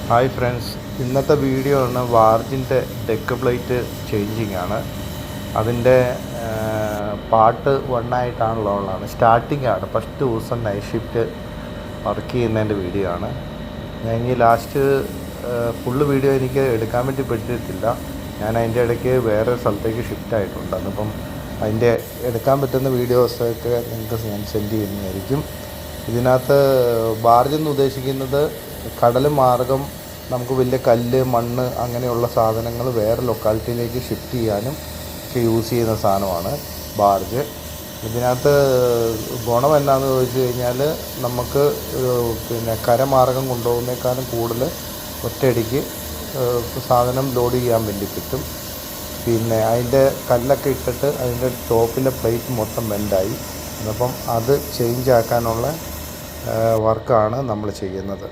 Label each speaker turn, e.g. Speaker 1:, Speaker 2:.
Speaker 1: Hi friends, ഇന്നത്തെ video ആണ് വാർജിൻ്റെ deck plate changing ആണ്. അതിൻ്റെ പാർട്ട് 1 ആയിട്ടാണല്ലോ ഉള്ളതാണ്. സ്റ്റാർട്ടിംഗ് ആണ്, ഫസ്റ്റ് ദിവസം നൈറ്റ് ഷിഫ്റ്റ് വർക്ക് ചെയ്യുന്നതിൻ്റെ വീഡിയോ ആണ്. ഞാൻ ഇനി ലാസ്റ്റ് ഫുള്ള് വീഡിയോ എനിക്ക് എടുക്കാൻ വേണ്ടി പറ്റിയിട്ടില്ല. ഞാൻ അതിൻ്റെ ഇടയ്ക്ക് വേറെ സ്ഥലത്തേക്ക് ഷിഫ്റ്റ് ആയിട്ടുണ്ട്. അതിപ്പം അതിൻ്റെ എടുക്കാൻ പറ്റുന്ന വീഡിയോസൊക്കെ നിങ്ങൾക്ക് ഞാൻ സെൻഡ് ചെയ്യുന്നതായിരിക്കും. ഇതിനകത്ത് ബാർജെന്ന് ഉദ്ദേശിക്കുന്നത് കടൽ മാർഗം നമുക്ക് വലിയ കല്ല്, മണ്ണ് അങ്ങനെയുള്ള സാധനങ്ങൾ വേറെ ലൊക്കാലിറ്റിയിലേക്ക് ഷിഫ്റ്റ് ചെയ്യാനും ഒക്കെ യൂസ് ചെയ്യുന്ന സാധനമാണ് ബാർജ്. ഇതിനകത്ത് ഗുണം എന്നാന്ന് ചോദിച്ചു കഴിഞ്ഞാൽ നമുക്ക് കരമാർഗം കൊണ്ടുപോകുന്നേക്കാളും കൂടുതൽ ഒറ്റയടിക്ക് സാധനം ലോഡ് ചെയ്യാൻ വേണ്ടി പറ്റും. പിന്നെ അതിൻ്റെ കല്ലൊക്കെ ഇട്ടിട്ട് അതിൻ്റെ ടോപ്പിലെ പ്ലേറ്റ് മൊത്തം ബെൻഡായി. അപ്പം അത് ചേഞ്ച് ആക്കാനുള്ള വർക്കാണ് നമ്മൾ ചെയ്യുന്നത്.